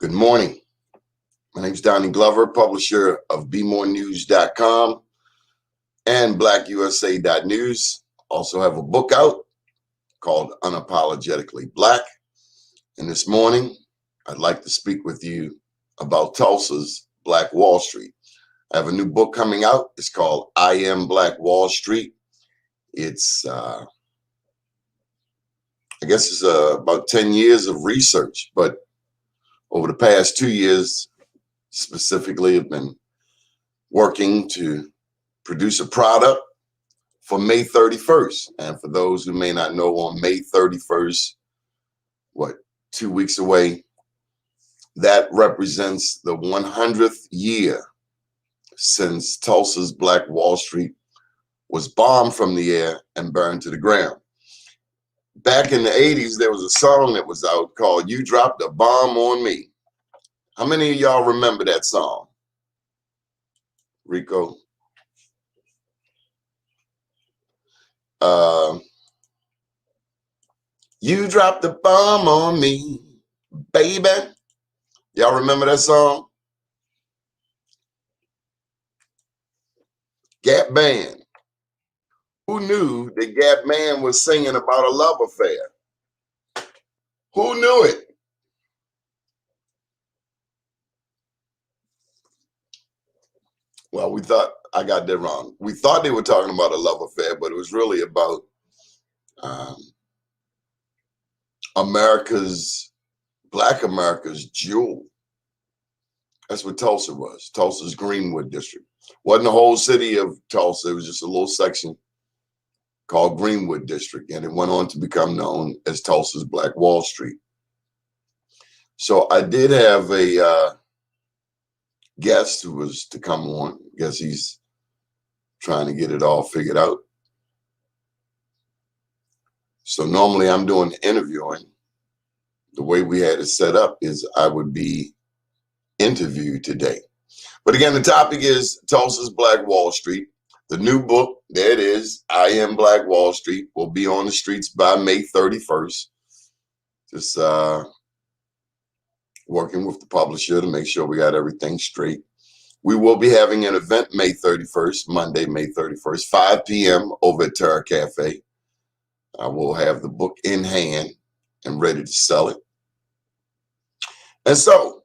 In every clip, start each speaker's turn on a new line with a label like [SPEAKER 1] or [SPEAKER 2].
[SPEAKER 1] Good morning. My name is Doni Glover, publisher of BMoreNews.com and BlackUSA.News. Also have a book out called Unapologetically Black. And this morning, I'd like to speak with you about Tulsa's Black Wall Street. I have a new book coming out. It's called I Am Black Wall Street. It's, I guess it's about 10 years of research, but over the past 2 years, specifically, I've been working to produce a product for May 31st. And for those who may not know, on May 31st, 2 weeks away, that represents the 100th year since Tulsa's Black Wall Street was bombed from the air and burned to the ground. Back in the 80s, there was a song that was out called You Dropped a Bomb on Me. How many of y'all remember that song? Rico? You dropped a bomb on me, baby. Y'all remember that song? Gap Band. Who knew that Gap Band was singing about a love affair? Who knew it? Well, we thought, I got that wrong. We thought they were talking about a love affair, but it was really about Black America's jewel. That's what Tulsa was. Tulsa's Greenwood District. Wasn't the whole city of Tulsa. It was just a little section called Greenwood District, and it went on to become known as Tulsa's Black Wall Street. So I did have a guest who was to come on. I guess he's trying to get it all figured out. So normally I'm doing interviewing. The way we had it set up is I would be interviewed today. But again, the topic is Tulsa's Black Wall Street. The new book, there it is, I Am Black Wall Street, will be on the streets by May 31st. Just working with the publisher to make sure we got everything straight. We will be having an event May 31st, Monday, May 31st, 5 p.m. over at Terra Cafe. I will have the book in hand and ready to sell it. And so,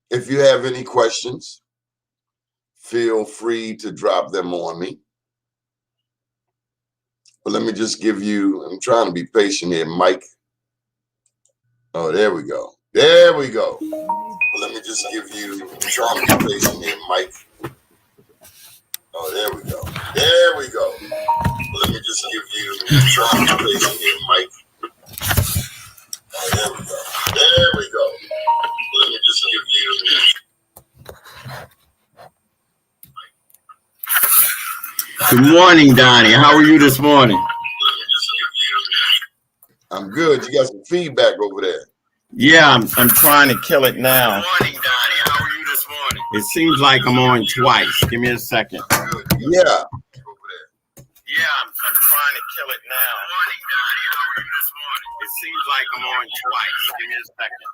[SPEAKER 1] if you have any questions, feel free to drop them on me. But let me just give you, I'm trying to be patient here, Mike. Oh, there we go. There we go. But let me just give you, I'm trying to be patient here, Mike. Oh, there we go. There we go. But let me just give you, I'm trying to be patient here, Mike. Oh, there we go. There we go. But let me just give you.
[SPEAKER 2] Good morning, Donnie. How are you this morning?
[SPEAKER 1] I'm good. You got some feedback over there.
[SPEAKER 2] Yeah, I'm trying to kill it now.
[SPEAKER 1] Good morning, Donnie. How are you this morning?
[SPEAKER 2] It seems like I'm on twice. Give me a second.
[SPEAKER 1] Yeah.
[SPEAKER 2] Yeah, I'm trying to kill it now.
[SPEAKER 1] Good morning, Donnie. How are you this morning?
[SPEAKER 2] It seems like I'm on twice. Give me a second.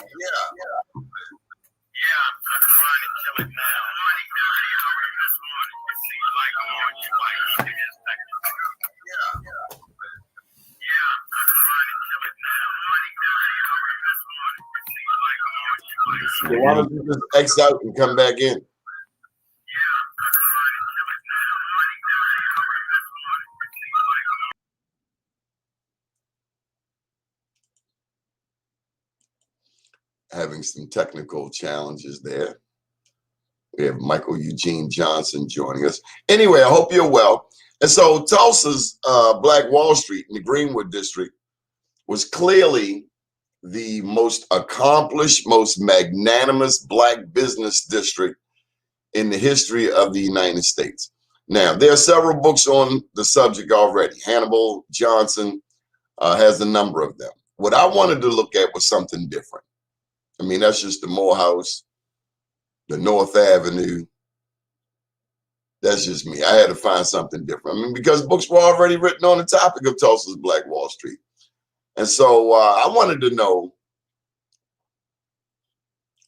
[SPEAKER 1] Yeah. Yeah, I'm trying to kill it now. Good morning, Donnie. How are you this morning?
[SPEAKER 2] It seems like I'm on twice. Give me a second.
[SPEAKER 1] Yeah. Yeah, I'm trying to kill it now. Good morning, Donnie. How are you this morning? It seems like I'm on twice. So why don't you just X out and come back in? Having some technical challenges there. We have Michael Eugene Johnson joining us. Anyway, I hope you're well. And so Tulsa's Black Wall Street in the Greenwood District was clearly the most accomplished, most magnanimous Black business district in the history of the United States. Now, there are several books on the subject already. Hannibal Johnson has a number of them. What I wanted to look at was something different. I mean, that's just the Morehouse, the North Avenue. That's just me. I had to find something different. I mean, because books were already written on the topic of Tulsa's Black Wall Street. And so I wanted to know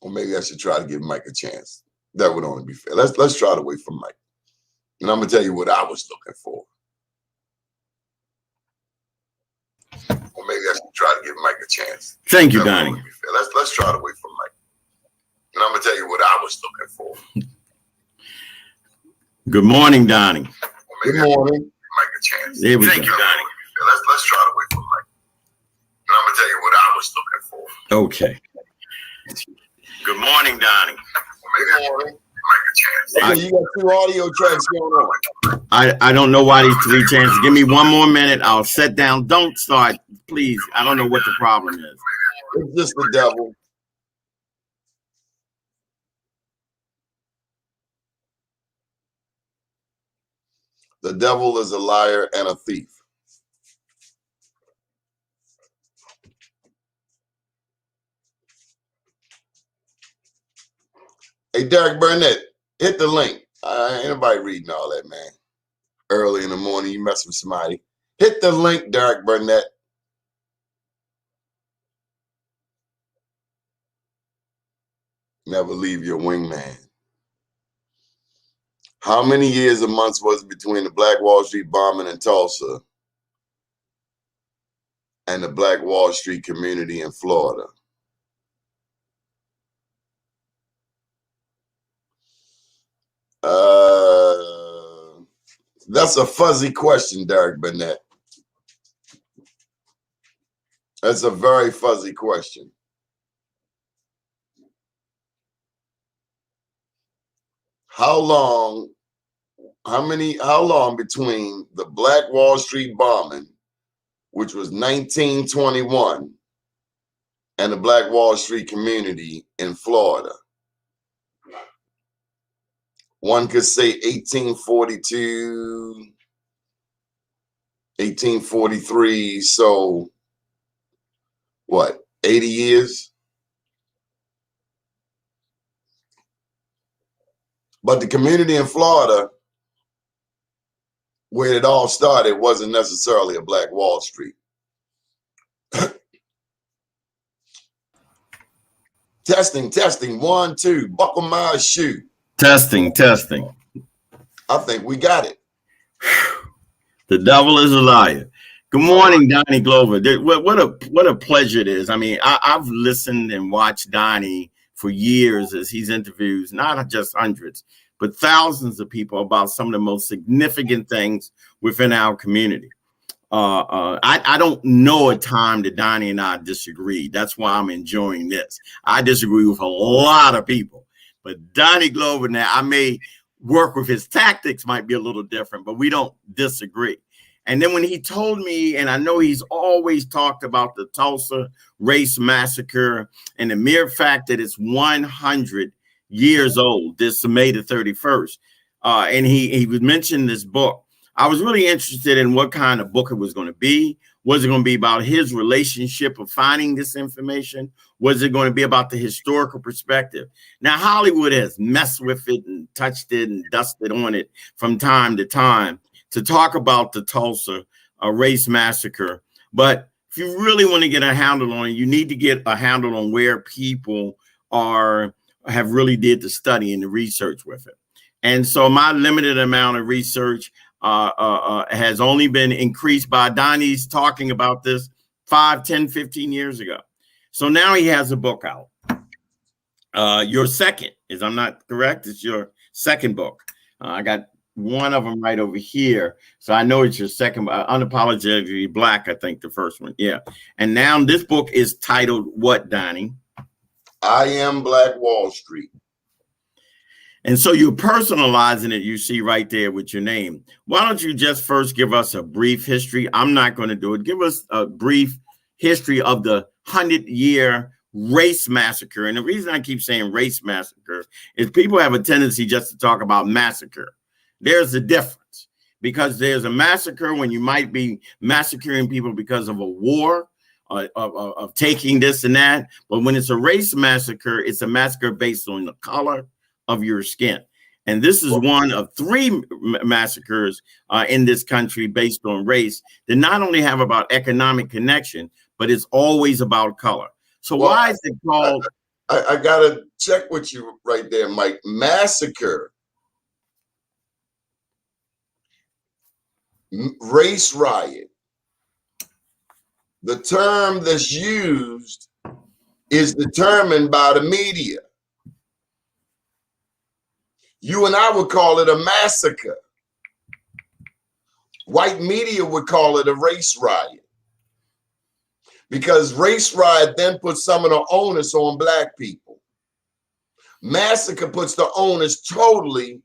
[SPEAKER 1] Or maybe I should try to give Mike a chance. That would only be fair. Let's try to wait for Mike. And I'm gonna tell you what I was looking for. Or maybe I should try to give Mike a chance.
[SPEAKER 3] Thank you, Donnie.
[SPEAKER 1] Let's try to wait for Mike. And I'm gonna tell you what I was looking for.
[SPEAKER 3] Good morning, Donnie.
[SPEAKER 1] Good morning. Mike a chance.
[SPEAKER 3] There we
[SPEAKER 2] Thank
[SPEAKER 3] go.
[SPEAKER 2] you, Donnie.
[SPEAKER 1] Let's try to wait for Mike. And I'm gonna tell you what I was looking for.
[SPEAKER 3] Okay.
[SPEAKER 2] Good morning, Donnie.
[SPEAKER 1] Good morning. Mike a chance. You got 2 audio tracks going on.
[SPEAKER 3] I don't know why these 3 chances. Give me 1 more minute. I'll sit down. Don't start, please. I don't know what the problem is.
[SPEAKER 1] It's just the devil. The devil is a liar and a thief. Hey, Derek Burnett, hit the link. Ain't nobody reading all that, man. Early in the morning, you mess with somebody. Hit the link, Derek Burnett. Never leave your wingman. How many years or months was it between the Black Wall Street bombing in Tulsa and the Black Wall Street community in Florida? That's a fuzzy question, Derek Burnett. That's a very fuzzy question. How long between the Black Wall Street bombing, which was 1921, and the Black Wall Street community in Florida? One could say 1842, 1843, so what, 80 years? But the community in Florida, where it all started, wasn't necessarily a Black Wall Street. Testing, 1, 2, buckle my shoe.
[SPEAKER 3] Testing.
[SPEAKER 1] I think we got it.
[SPEAKER 3] The devil is a liar. Good morning, Doni Glover. What a pleasure it is. I mean, I've listened and watched Donnie for years as he's interviews, not just hundreds, but thousands of people about some of the most significant things within our community. I don't know a time that Donnie and I disagreed. That's why I'm enjoying this. I disagree with a lot of people, but Doni Glover, now I may work with his tactics, might be a little different, but we don't disagree. And then when he told me, and I know he's always talked about the Tulsa race massacre and the mere fact that it's 100 years old, this May the 31st. And he would mention this book. I was really interested in what kind of book it was going to be. Was it going to be about his relationship of finding this information? Was it going to be about the historical perspective? Now, Hollywood has messed with it and touched it and dusted on it from time to time to talk about the Tulsa race massacre. But if you really want to get a handle on it, you need to get a handle on where people have really did the study and the research with it. And so my limited amount of research has only been increased by Donnie's talking about this 5, 10, 15 years ago. So now he has a book out. Your second, is I'm not correct, it's your second book. I got one of them right over here. So I know it's your second, Unapologetically Black, I think the first one. Yeah. And now this book is titled what, Donnie?
[SPEAKER 1] I Am Black Wall Street.
[SPEAKER 3] And so you're personalizing it, you see right there with your name. Why don't you just first give us a brief history? I'm not going to do it. Give us a brief history of the 100-year race massacre. And the reason I keep saying race massacre is people have a tendency just to talk about massacre. There's a difference, because there's a massacre when you might be massacring people because of a war, of taking this and that. But when it's a race massacre, it's a massacre based on the color of your skin. And this is one of 3 massacres in this country based on race that not only have about economic connection, but it's always about color. So why is it called
[SPEAKER 1] I gotta check with you right there, Mike. Massacre, race riot. The term that's used is determined by the media. You and I would call it a massacre. White media would call it a race riot, because race riot then puts some of the onus on black people. Massacre puts the onus totally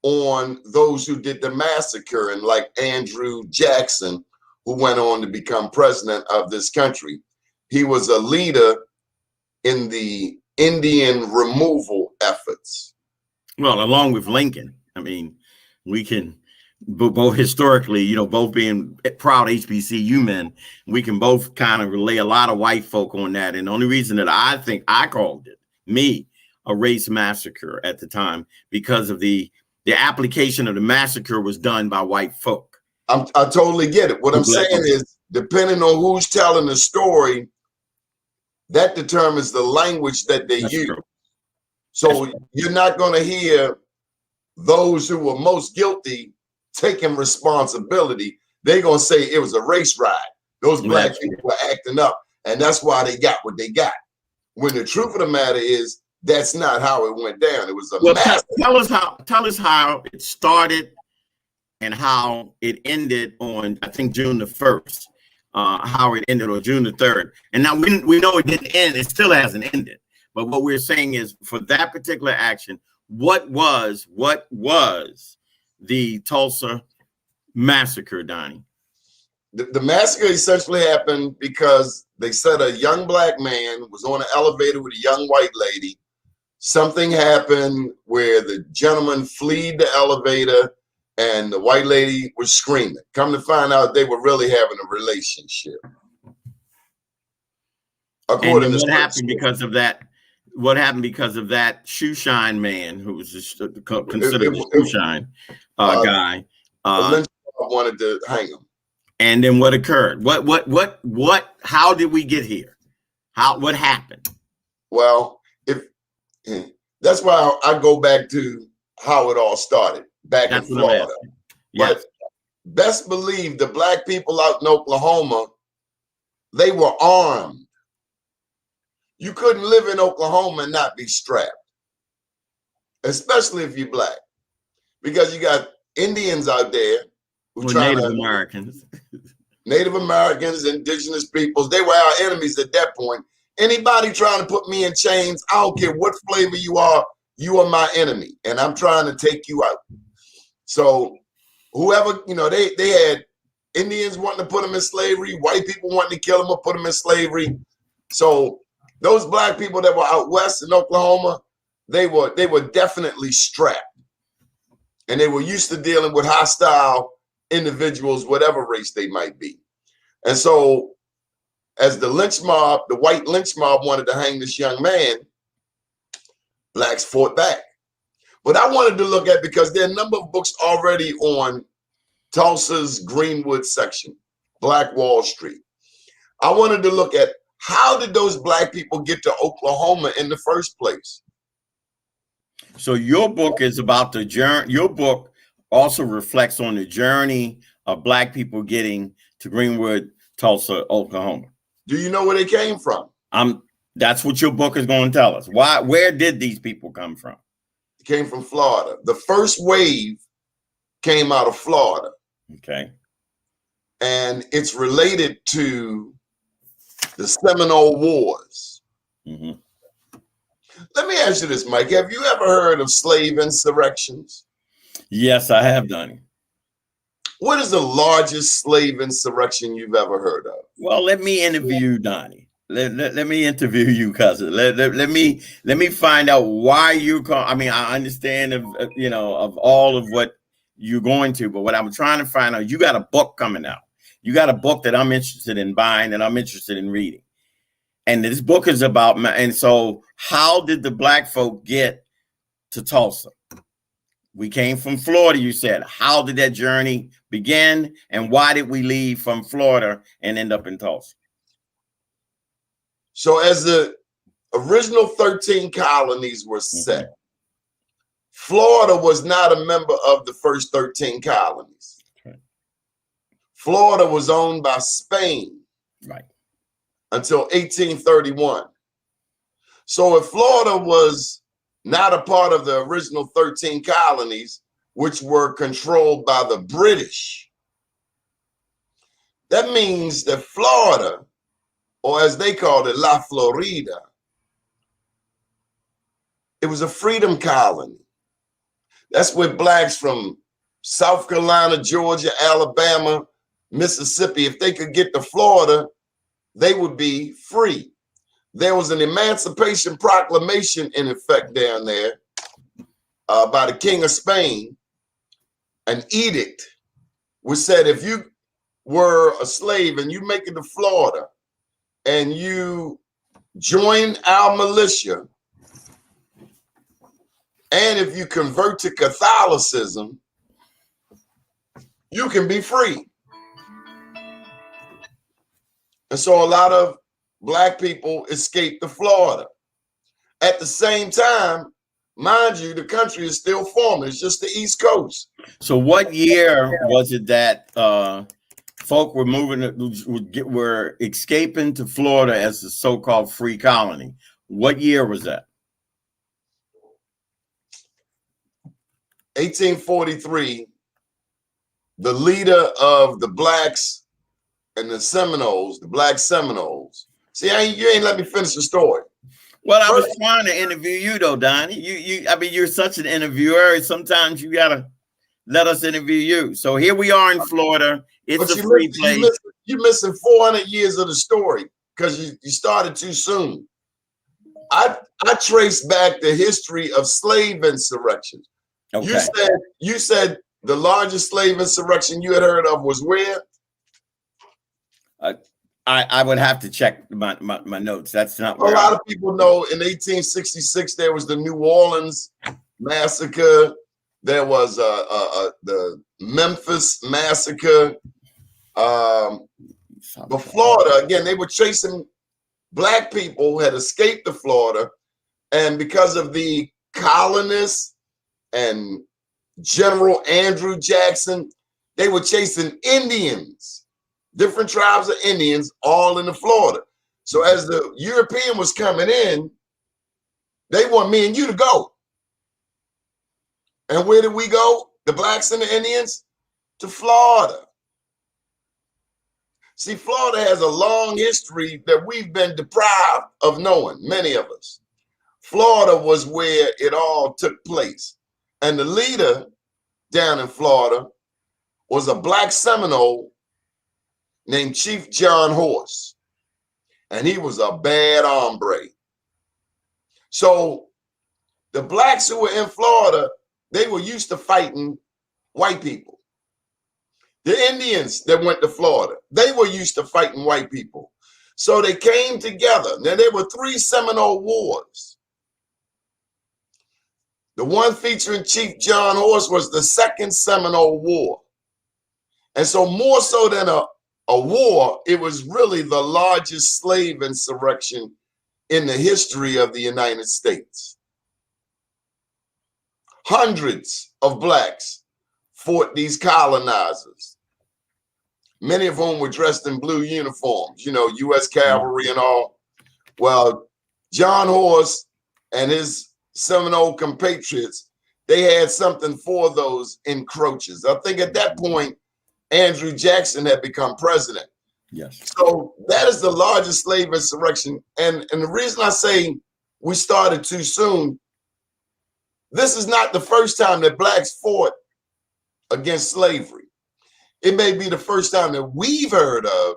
[SPEAKER 1] on those who did the massacre, and like Andrew Jackson, who went on to become president of this country. He was a leader in the Indian removal efforts.
[SPEAKER 3] Well, along with Lincoln. I mean, we can both historically, you know, both being proud HBCU men, we can both kind of relay a lot of white folk on that. And the only reason that I think I called it, a race massacre at the time, because of the application of the massacre was done by white folk.
[SPEAKER 1] I totally get it. What I'm saying is, depending on who's telling the story, that determines the language that they use. True. So you're not going to hear those who were most guilty taking responsibility. They're going to say it was a race riot. Those black people were acting up, and that's why they got what they got. When the truth of the matter is, that's not how it went down. It was a massacre.
[SPEAKER 3] Tell us how it started and how it ended on, I think, June the 1st. How it ended on June the 3rd. And now we know it didn't end. It still hasn't ended. But what we're saying is, for that particular action, what was the Tulsa massacre, Donnie?
[SPEAKER 1] The massacre essentially happened because they said a young black man was on an elevator with a young white lady. Something happened where the gentleman fled the elevator and the white lady was screaming. Come to find out, they were really having a relationship.
[SPEAKER 3] According to what happened because of that? What happened because of that shoe shine man who was considered a shoe shine guy?
[SPEAKER 1] Wanted to hang him.
[SPEAKER 3] And then what occurred? What? How did we get here? What happened?
[SPEAKER 1] Well, that's why I go back to how it all started back in Florida. Yes. But best believe the black people out in Oklahoma, they were armed. You couldn't live in Oklahoma and not be strapped, especially if you're black, because you got Indians out there who
[SPEAKER 3] Native Americans.
[SPEAKER 1] Native Americans, indigenous peoples, they were our enemies at that point. Anybody trying to put me in chains, I don't care what flavor you are my enemy, and I'm trying to take you out. So whoever, they had Indians wanting to put them in slavery, white people wanting to kill them or put them in slavery. So those black people that were out west in Oklahoma, they were definitely strapped, and they were used to dealing with hostile individuals, whatever race they might be. And so as the white lynch mob wanted to hang this young man, blacks fought back. But I wanted to look at, because there are a number of books already on Tulsa's Greenwood section, Black Wall Street. I wanted to look at, how did those black people get to Oklahoma in the first place?
[SPEAKER 3] So your book is about the journey. Your book also reflects on the journey of black people getting to Greenwood, Tulsa, Oklahoma.
[SPEAKER 1] Do you know where they came from?
[SPEAKER 3] That's what your book is going to tell us. Where did these people come from?
[SPEAKER 1] They came from Florida. The first wave came out of Florida.
[SPEAKER 3] Okay.
[SPEAKER 1] And it's related to the Seminole Wars.
[SPEAKER 3] Mm-hmm.
[SPEAKER 1] Let me ask you this, Mike. Have you ever heard of slave insurrections?
[SPEAKER 3] Yes, I have, Donnie.
[SPEAKER 1] What is the largest slave insurrection you've ever heard of?
[SPEAKER 3] Well, let me interview you, Donnie. Let me interview you, cousin. Let me find out why you call. I mean, I understand of all of what you're going to, but what I'm trying to find out, you got a book coming out. You got a book that I'm interested in buying and I'm interested in reading. And this book is about, and so how did the black folk get to Tulsa? We came from Florida, you said. How did that journey begin? And why did we leave from Florida and end up in Tulsa?
[SPEAKER 1] So as the original 13 colonies were set. Florida was not a member of the first 13 colonies. Florida was owned by Spain until 1831. So if Florida was not a part of the original 13 colonies, which were controlled by the British, that means that Florida, or as they called it, La Florida, it was a freedom colony. That's where blacks from South Carolina, Georgia, Alabama, Mississippi, if they could get to Florida, they would be free. There was an Emancipation Proclamation in effect down there by the King of Spain, an edict which said if you were a slave and you make it to Florida and you join our militia, and if you convert to Catholicism, you can be free. And so a lot of black people escaped to Florida. At the same time, mind you, the country is still forming. It's just the East Coast.
[SPEAKER 3] So what year was it that folk were were escaping to Florida as the so-called free colony? What year was that?
[SPEAKER 1] 1843, the leader of the blacks and the Seminoles, the black Seminoles. See, you ain't let me finish the story.
[SPEAKER 3] Well, I was trying to interview you though, Donnie. I mean, you're such an interviewer. Sometimes you gotta let us interview you. So here we are in Florida. It's a free place.
[SPEAKER 1] You're missing 400 years of the story because you started too soon. I traced back the history of slave insurrections. Okay. You said the largest slave insurrection you had heard of was where?
[SPEAKER 3] I would have to check my notes. That's not where
[SPEAKER 1] a lot of people know. In 1866 there was the New Orleans massacre. There was the Memphis massacre. But Florida, again, they were chasing black people who had escaped to Florida, and because of the colonists and General Andrew Jackson, they were chasing Indians, different tribes of Indians, all in the Florida. So as the European was coming in, they want me and you to go. And where did we go? The blacks and the Indians? To Florida. See, Florida has a long history that we've been deprived of knowing, many of us. Florida was where it all took place. And the leader down in Florida was a black Seminole named Chief John Horse. And he was a bad hombre. So the blacks who were in Florida, they were used to fighting white people. The Indians that went to Florida, they were used to fighting white people. So they came together. Now, there were 3 Seminole wars. The one featuring Chief John Horse was the Second Seminole War. And so more so than a war, it was really the largest slave insurrection in the history of the United States. Hundreds of blacks fought these colonizers, many of whom were dressed in blue uniforms, you know, U.S. cavalry and all. Well, John Horse and his Seminole compatriots, they had something for those encroachers. I think at that point, Andrew Jackson had become president.
[SPEAKER 3] Yes.
[SPEAKER 1] So that is the largest slave insurrection. And the reason I say we started too soon, this is not the first time that blacks fought against slavery. It may be the first time that we've heard of,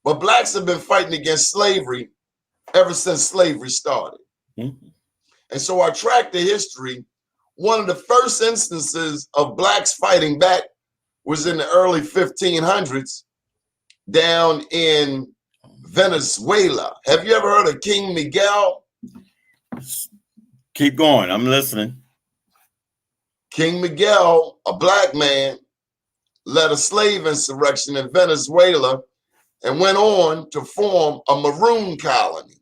[SPEAKER 1] but blacks have been fighting against slavery ever since slavery started. Mm-hmm. And so I tracked the history. One of the first instances of blacks fighting back was in the early 1500s down in Venezuela. Have you ever heard of King Miguel?
[SPEAKER 3] Keep going. I'm listening.
[SPEAKER 1] King Miguel, a black man, led a slave insurrection in Venezuela and went on to form a maroon colony.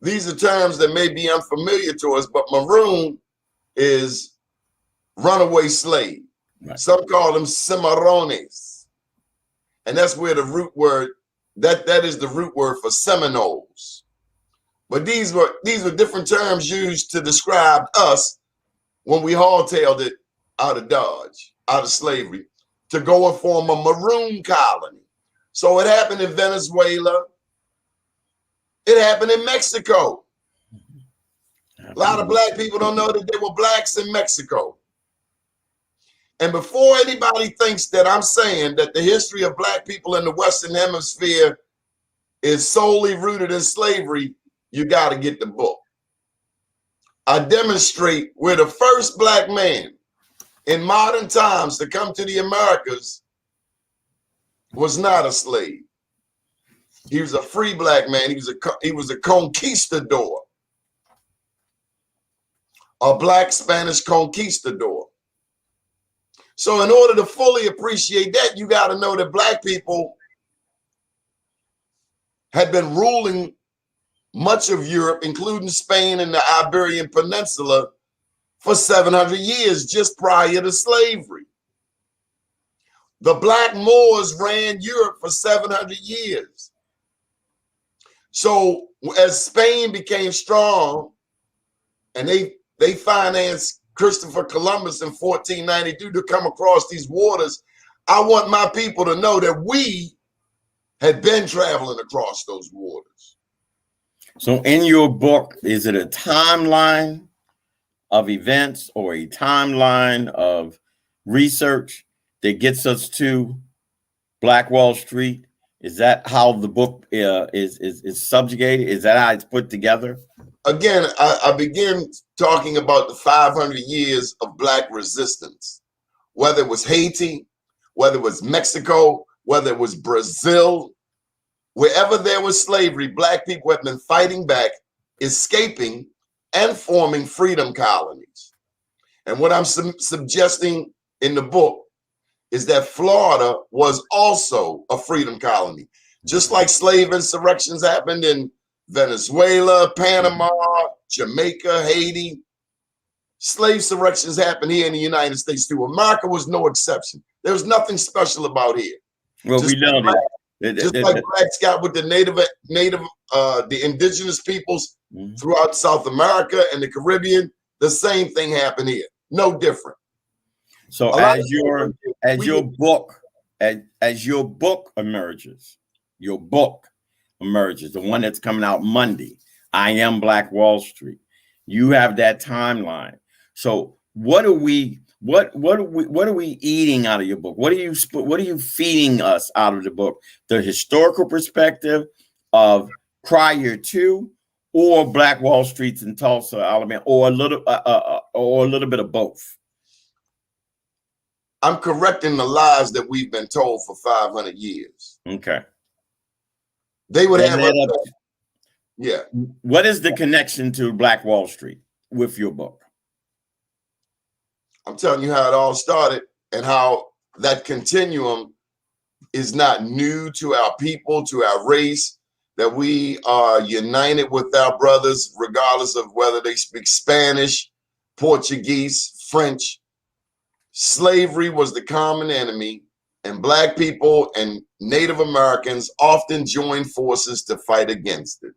[SPEAKER 1] these are terms that may be unfamiliar to us, but maroon is runaway slave.
[SPEAKER 3] Right.
[SPEAKER 1] Some call them cimarrones. And that's where the root word, that is the root word for Seminoles. But these were different terms used to describe us when we haultailed it out of Dodge, out of slavery, to go and form a maroon colony. So it happened in Venezuela. It happened in Mexico. A lot of black people don't know that there were blacks in Mexico. And before anybody thinks that I'm saying that the history of black people in the Western Hemisphere is solely rooted in slavery, you got to get the book. I demonstrate where the first black man in modern times to come to the Americas was not a slave. He was a free black man. He was a conquistador, a black Spanish conquistador. So in order to fully appreciate that, you got to know that black people had been ruling much of Europe, including Spain and the Iberian Peninsula, for 700 years just prior to slavery. The Black Moors ran Europe for 700 years. So as Spain became strong and they financed Christopher Columbus in 1492 to come across these waters, I want my people to know that we had been traveling across those waters.
[SPEAKER 3] So in your book, is it a timeline of events or a timeline of research that gets us to Black Wall Street? Is that how the book is subjugated? Is that how it's put together?
[SPEAKER 1] Again, I begin talking about the 500 years of black resistance, whether it was Haiti, whether it was Mexico, whether it was Brazil, wherever there was slavery, black people have been fighting back, escaping, and forming freedom colonies. And what I'm suggesting in the book is that Florida was also a freedom colony. Just like slave insurrections happened in Venezuela, Panama, Jamaica, Haiti, slave insurrections happened here in the United States too. America was no exception. There was nothing special about here.
[SPEAKER 3] Well,
[SPEAKER 1] just
[SPEAKER 3] we know
[SPEAKER 1] that. Just like blacks got with the the indigenous peoples throughout South America and the Caribbean, the same thing happened here. No different.
[SPEAKER 3] So as your book emerges, the one that's coming out Monday, I Am Black Wall Street. You have that timeline. So what are we eating out of your book? What are you feeding us out of the book? The historical perspective of prior to, or Black Wall Streets in Tulsa, Alabama, or a little bit of both?
[SPEAKER 1] I'm correcting the lies that we've been told for 500 years.
[SPEAKER 3] Okay.
[SPEAKER 1] They would have yeah.
[SPEAKER 3] What is the connection to Black Wall Street with your book?
[SPEAKER 1] I'm telling you how it all started and how that continuum is not new to our people, to our race, that we are united with our brothers, regardless of whether they speak Spanish, Portuguese, French. Slavery was the common enemy, and black people and Native Americans often joined forces to fight against it.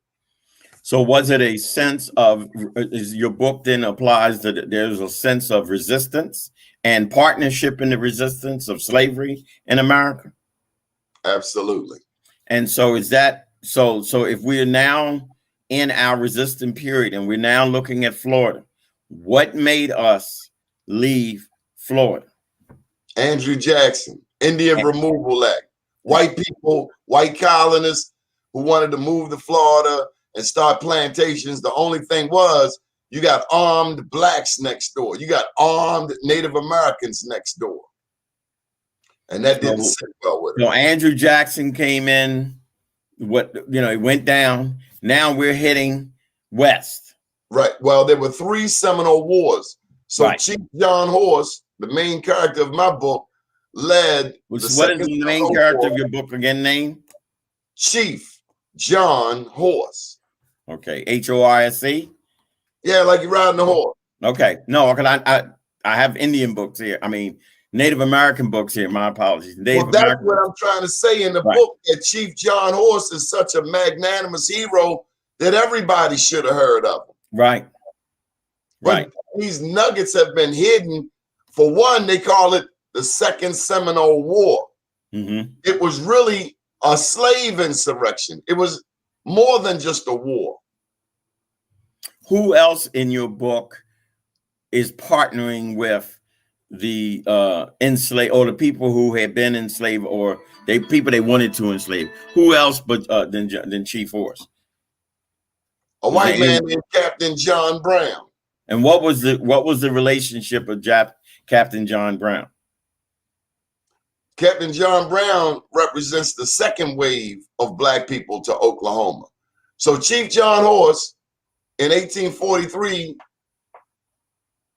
[SPEAKER 3] So was it a sense of, is your book then applies that there's a sense of resistance and partnership in the resistance of slavery in America?
[SPEAKER 1] Absolutely.
[SPEAKER 3] And so is that, so if we're now in our resistant period and we're now looking at Florida, what made us leave Florida?
[SPEAKER 1] Andrew Jackson, Indian Removal Act. White people, white colonists who wanted to move to Florida and start plantations. The only thing was you got armed blacks next door. You got armed Native Americans next door. And that didn't sit well with it.
[SPEAKER 3] So Andrew Jackson came in, it went down. Now we're heading west.
[SPEAKER 1] Right. Well, there were 3 Seminole Wars. So
[SPEAKER 3] right.
[SPEAKER 1] Chief John Horse, the main character of my book, led.
[SPEAKER 3] What is the main character of your book again name?
[SPEAKER 1] Chief John Horse.
[SPEAKER 3] Okay. HORSE?
[SPEAKER 1] Yeah, like you're riding a horse.
[SPEAKER 3] Okay. No, because I have Indian books here. I mean, Native American books here. My apologies. Native
[SPEAKER 1] Well, that's
[SPEAKER 3] American
[SPEAKER 1] what
[SPEAKER 3] books.
[SPEAKER 1] I'm trying to say in the
[SPEAKER 3] Right.
[SPEAKER 1] book, that Chief John Horse is such a magnanimous hero that everybody should have heard of him.
[SPEAKER 3] Right. Right.
[SPEAKER 1] But these nuggets have been hidden. For one, they call it the Second Seminole War.
[SPEAKER 3] Mm-hmm.
[SPEAKER 1] It was really a slave insurrection. It was more than just a war.
[SPEAKER 3] Who else in your book is partnering with the enslaved, or the people who had been enslaved, or people they wanted to enslave? Who else but than Chief Horse?
[SPEAKER 1] A white man named Captain John Brown.
[SPEAKER 3] And what was the relationship of Captain John Brown?
[SPEAKER 1] Captain John Brown represents the second wave of black people to Oklahoma. So Chief John Horse in 1843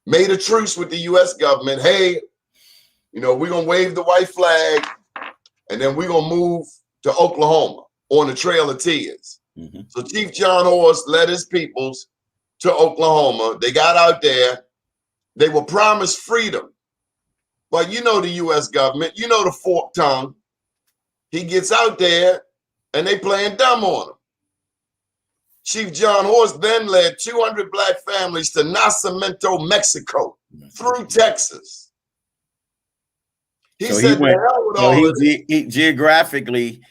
[SPEAKER 1] made a truce with the U.S. government. Hey, we're going to wave the white flag, and then we're going to move to Oklahoma on the Trail of Tears.
[SPEAKER 3] Mm-hmm.
[SPEAKER 1] So Chief John Horse led his peoples to Oklahoma. They got out there. They were promised freedom. But the U.S. government, the forked tongue. He gets out there, and they playing dumb on him. Chief John Horse then led 200 black families to Nacimiento, Mexico, through Texas. He
[SPEAKER 3] geographically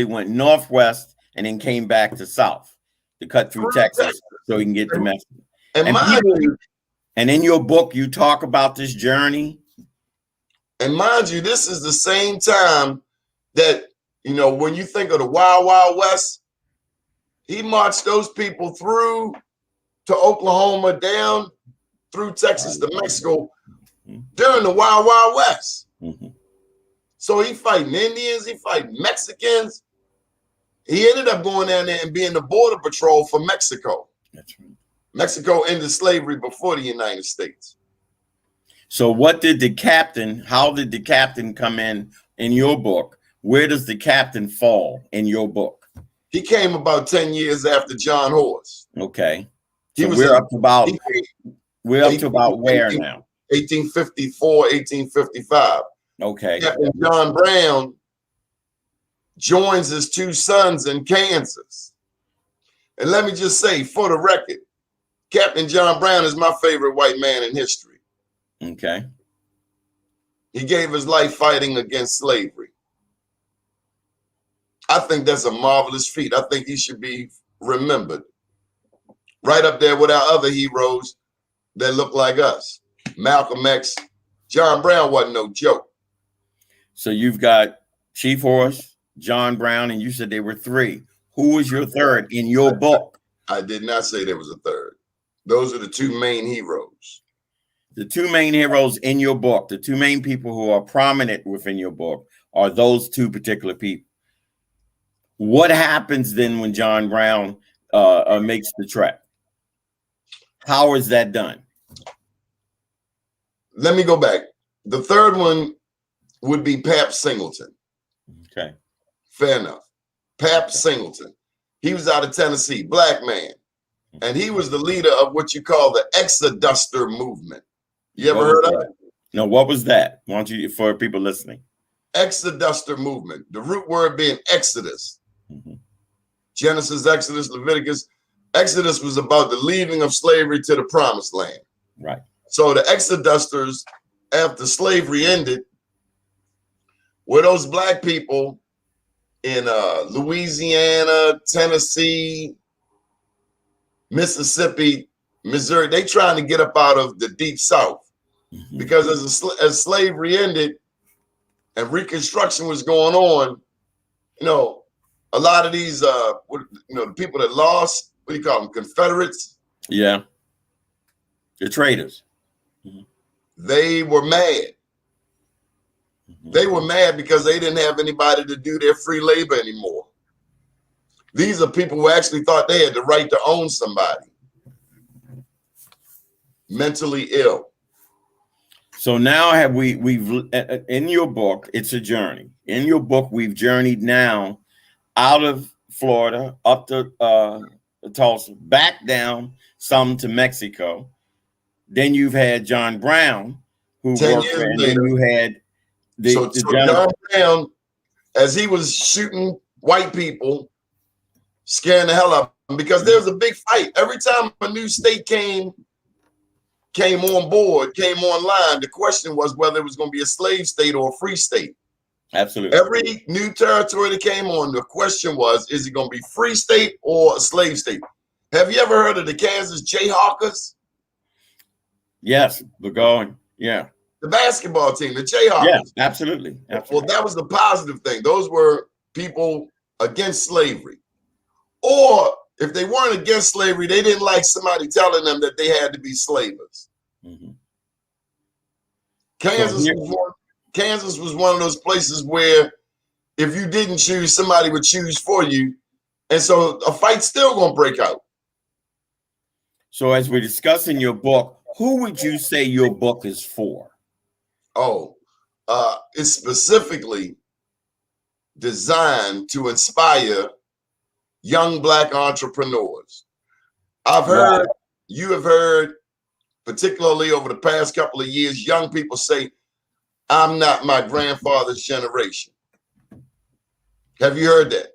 [SPEAKER 3] went northwest and then came back to south to cut through Texas so he can get to Mexico. And in your book, you talk about this journey.
[SPEAKER 1] And mind you, this is the same time that, when you think of the Wild Wild West, he marched those people through to Oklahoma, down through Texas to Mexico during the Wild Wild West.
[SPEAKER 3] Mm-hmm.
[SPEAKER 1] So he fighting Indians, he fighting Mexicans. He ended up going down there and being the border patrol for Mexico.
[SPEAKER 3] That's right.
[SPEAKER 1] Mexico ended slavery before the United States.
[SPEAKER 3] So how did the captain come in your book? Where does the captain fall in your book?
[SPEAKER 1] He came about 10 years after John Horse.
[SPEAKER 3] Okay. So we're up to about where now?
[SPEAKER 1] 1854, 1855.
[SPEAKER 3] Okay.
[SPEAKER 1] Captain John Brown joins his two sons in Kansas. And let me just say, for the record, Captain John Brown is my favorite white man in history.
[SPEAKER 3] Okay.
[SPEAKER 1] He gave his life fighting against slavery. I think that's a marvelous feat. I think he should be remembered. Right up there with our other heroes that look like us. Malcolm X. John Brown wasn't no joke.
[SPEAKER 3] So you've got Chief Horse, John Brown, and you said there were three. Who was your third in your book?
[SPEAKER 1] I did not say there was a third. Those are the two main heroes.
[SPEAKER 3] The two main heroes in your book, the two main people who are prominent within your book, are those two particular people. What happens then when John Brown makes the trek? How is that done?
[SPEAKER 1] Let me go back. The third one would be Pap Singleton.
[SPEAKER 3] Okay.
[SPEAKER 1] Fair enough. Pap Singleton. He was out of Tennessee, black man. And he was the leader of what you call the Exoduster movement. You ever heard of it?
[SPEAKER 3] No, what was that? Why don't you, for people listening?
[SPEAKER 1] Exoduster movement. The root word being Exodus.
[SPEAKER 3] Mm-hmm.
[SPEAKER 1] Genesis, Exodus, Leviticus. Exodus was about the leaving of slavery to the promised land.
[SPEAKER 3] Right.
[SPEAKER 1] So the Exodusters, after slavery ended, were those black people in Louisiana, Tennessee, Mississippi, Missouri. They trying to get up out of the deep South. Mm-hmm. Because as slavery ended and Reconstruction was going on, a lot of these, the people that lost, what do you call them, Confederates?
[SPEAKER 3] Yeah. The traitors.
[SPEAKER 1] Mm-hmm. They were mad. Mm-hmm. They were mad because they didn't have anybody to do their free labor anymore. These are people who actually thought they had the right to own somebody. Mentally ill.
[SPEAKER 3] So now we've in your book, it's a journey. In your book, we've journeyed now out of Florida up to Tulsa, back down some to Mexico. Then you've had John Brown, who
[SPEAKER 1] 10
[SPEAKER 3] worked
[SPEAKER 1] years
[SPEAKER 3] there, and
[SPEAKER 1] later.
[SPEAKER 3] then you had
[SPEAKER 1] So John Brown, as he was shooting white people, scaring the hell out of them, because there was a big fight. Every time a new state came on board, came online, the question was whether it was going to be a slave state or a free state.
[SPEAKER 3] Absolutely.
[SPEAKER 1] Every new territory that came on, the question was, is it going to be free state or a slave state? Have you ever heard of the Kansas Jayhawkers?
[SPEAKER 3] Yes, we're going. Yeah.
[SPEAKER 1] The basketball team, the Jayhawkers.
[SPEAKER 3] Yeah, absolutely.
[SPEAKER 1] Well, that was the positive thing. Those were people against slavery. Or if they weren't against slavery, they didn't like somebody telling them that they had to be slavers.
[SPEAKER 3] Mm-hmm.
[SPEAKER 1] Kansas was one of those places where if you didn't choose, somebody would choose for you. And so a fight's still going to break out.
[SPEAKER 3] So as we're discussing your book, who would you say your book is for?
[SPEAKER 1] Oh, it's specifically designed to inspire young Black entrepreneurs. You have heard, particularly over the past couple of years, young people say, I'm not my grandfather's generation. Have you heard that?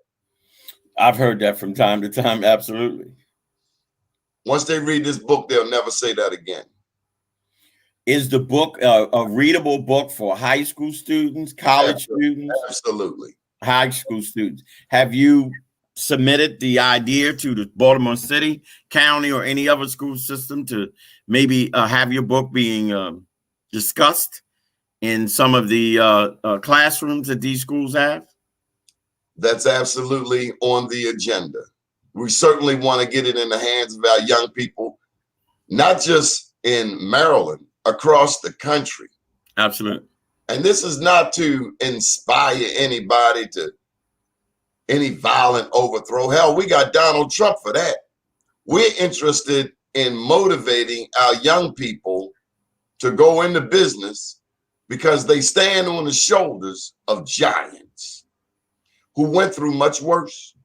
[SPEAKER 3] I've heard that from time to time. Absolutely.
[SPEAKER 1] Once they read this book, they'll never say that again.
[SPEAKER 3] Is the book a readable book for high school students, college students?
[SPEAKER 1] Absolutely.
[SPEAKER 3] High school students. Have you submitted the idea to the Baltimore City, county, or any other school system to maybe have your book being discussed in some of the classrooms that these schools have?
[SPEAKER 1] That's absolutely on the agenda. We certainly want to get it in the hands of our young people, not just in Maryland, across the country.
[SPEAKER 3] Absolutely.
[SPEAKER 1] And this is not to inspire anybody to any violent overthrow. Hell, we got Donald Trump for that. We're interested in motivating our young people to go into business because they stand on the shoulders of giants who went through much worse.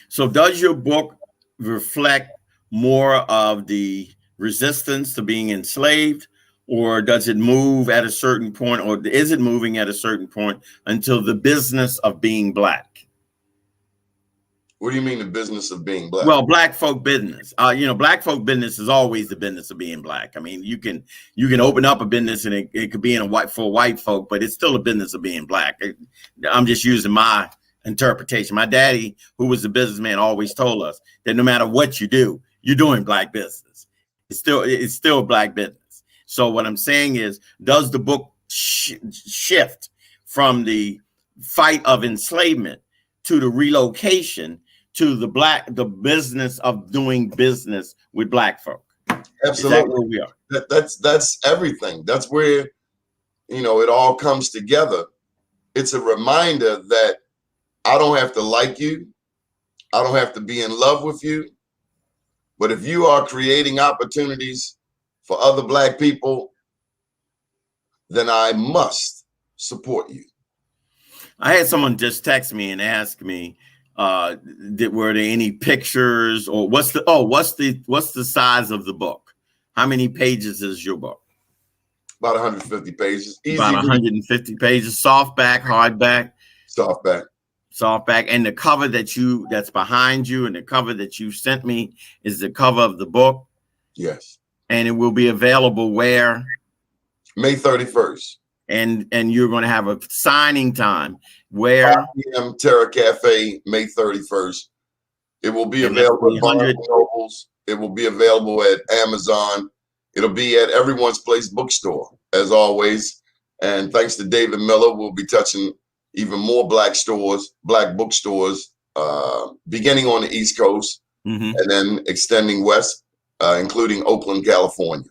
[SPEAKER 3] So does your book reflect more of the resistance to being enslaved, or does it move at a certain point, or is it moving at a certain point until the business of being Black?
[SPEAKER 1] What do you mean the business of being Black?
[SPEAKER 3] Well, Black folk business. Black folk business is always the business of being Black. I mean, you can open up a business and it could be for white folk, but it's still a business of being Black. I'm just using my interpretation. My daddy, who was a businessman, always told us that no matter what you do, you're doing Black business. It's still Black business. So what I'm saying is, does the book shift from the fight of enslavement to the relocation to the business of doing business with Black folk?
[SPEAKER 1] Absolutely.
[SPEAKER 3] Is that where we are?
[SPEAKER 1] That's everything. That's where, it all comes together. It's a reminder that I don't have to like you. I don't have to be in love with you. But if you are creating opportunities for other Black people, then I must support you.
[SPEAKER 3] I had someone just text me and ask me, were there any pictures, or what's the size of the book? How many pages is your book?
[SPEAKER 1] About 150 pages. Easy
[SPEAKER 3] About 150 pages. Softback, hardback?
[SPEAKER 1] Softback.
[SPEAKER 3] Softback. And the cover that's behind you and the cover that you sent me is the cover of the book?
[SPEAKER 1] Yes.
[SPEAKER 3] And it will be available where?
[SPEAKER 1] May 31st.
[SPEAKER 3] And you're going to have a signing time where?
[SPEAKER 1] 5 p.m. Terra Cafe, May 31st. It will be available at Barnes & Nobles. It will be available at Amazon. It'll be at Everyone's Place bookstore, as always. And thanks to David Miller, we'll be touching even more Black bookstores, beginning on the East Coast, and then extending west, including Oakland, California.